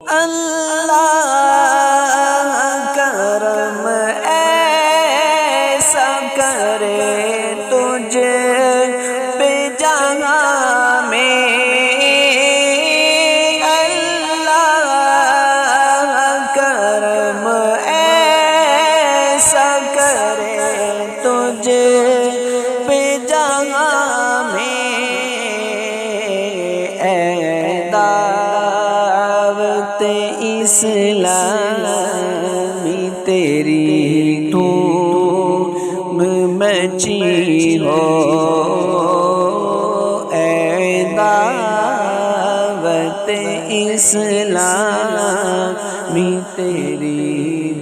اللہ کرم ایسا کرے تجھے پہ جہاں میں، اللہ کرم ایسا کرے تجھے پہ جہاں میں، اے دعوت اسلامی تیری دھوم مچی ہو، اے دعوت اسلامی تیری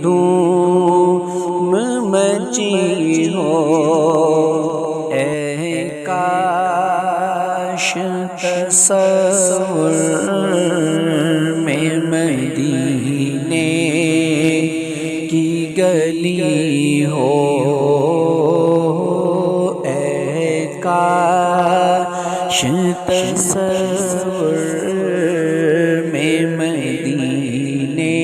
دھوم مچی ہو، اے کاش تصور میں مدینے کی گلی ہو، اے کاش تصور میں مدینے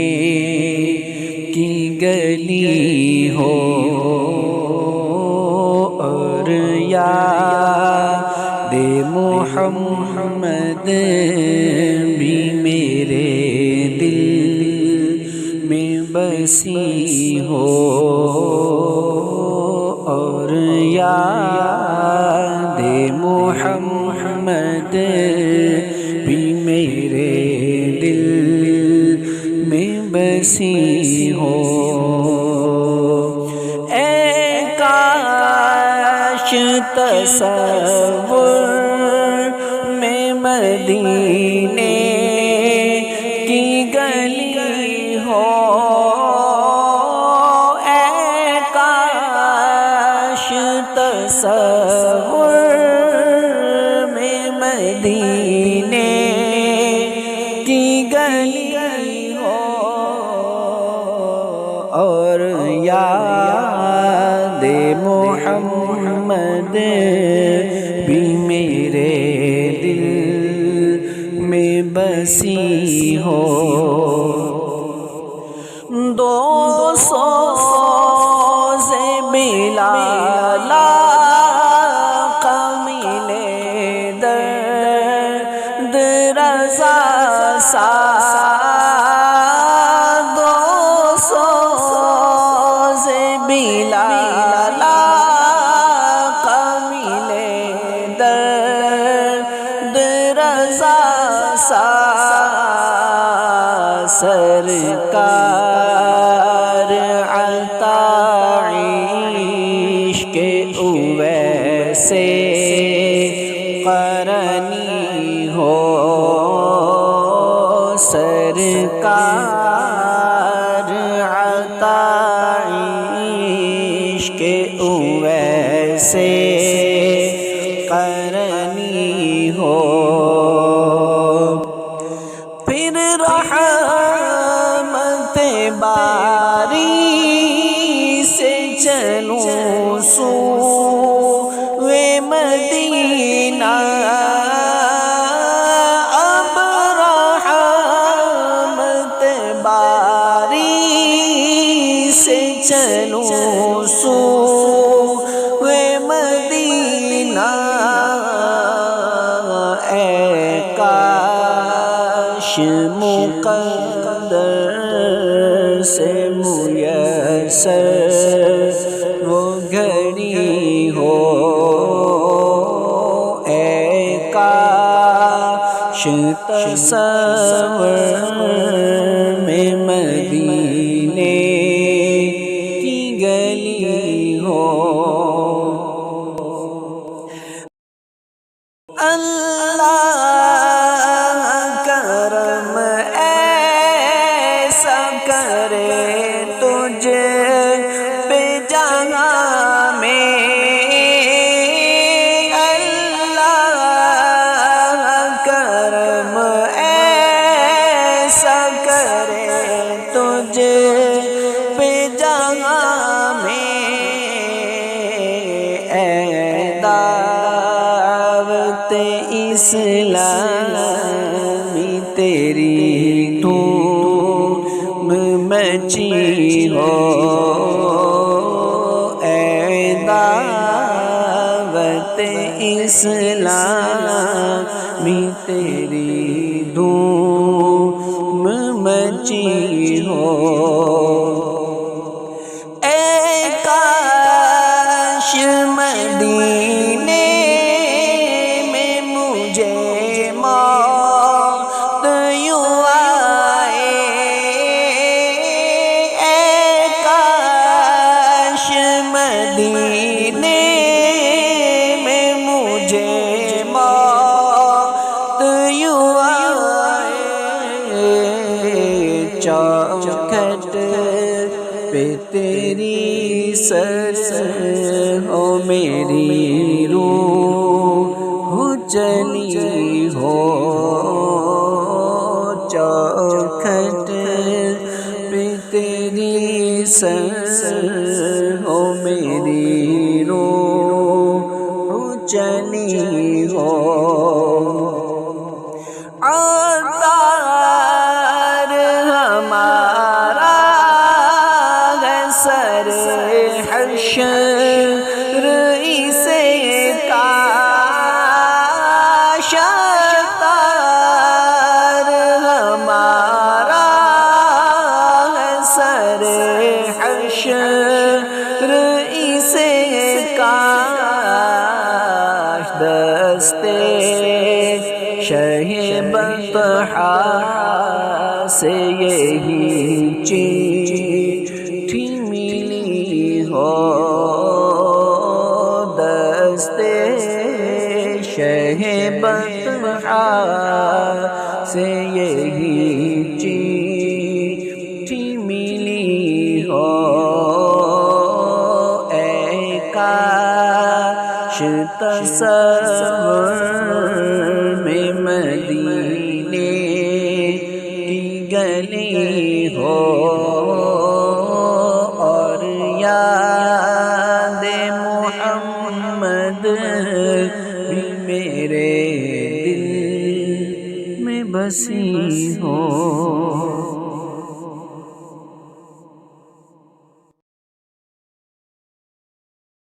کی گلی ہو، اور یاد محمد بھی میرے دل میں بسی ہو، اور یاد محمد بھی میرے دل میں بسی ہو، اے کاش تصور میں مدینے کی گلی ہو، اے کاش تصور میں مدینے کی گلی ہو، اور یاد محمد بھی میرے دل میں بسی ہو، دو سوز بلال آقا ملے درد رضا سا، دو سوز بلال آقا ملے درد رضا سا، سرکار عطا عشق اویس قرنی ہو، سرکار عطا عشق اویس قرنی ہو، پھر رحمت باری سے چلوں سوئے مدینہ، اب رحمت باری سے چلوں سوئے مدینہ، اے کاش مقدر سے میسر وہ گھڑی ہو، اے کاش تصور میں مدینے کی گلی ہو، اللہ کرم ایسا کرے تجھے پہ جہاں میں، اللہ کرم ایسا کرے تجھے پہ جہاں میں، اے دعوت اسلامی تیری تو مچی ہو اے دعوت اسلامی تیری دھوم مچی ہو اے کاش مدینے میں مجھے موت یوں آئے اے کاش مدینے میں مجھے موت یوں آئے چوکھٹ پہ تیری سر ہو میری روح چلی ہو چوکھٹ پہ تیری سر ہو میری روح چلی ہو عطار ہمارا سر حشر اسے کاش عطار ہمارا سر حشر اسے کاش دستے شہ بطحا سے یہی چٹھی ملی ہو دستے شہ بطحا سے یہی چٹھی ملی ہو اے کاش تصور میں مدینے کی گلی ہو اور یاد محمد بھی میرے دل میں بسی ہو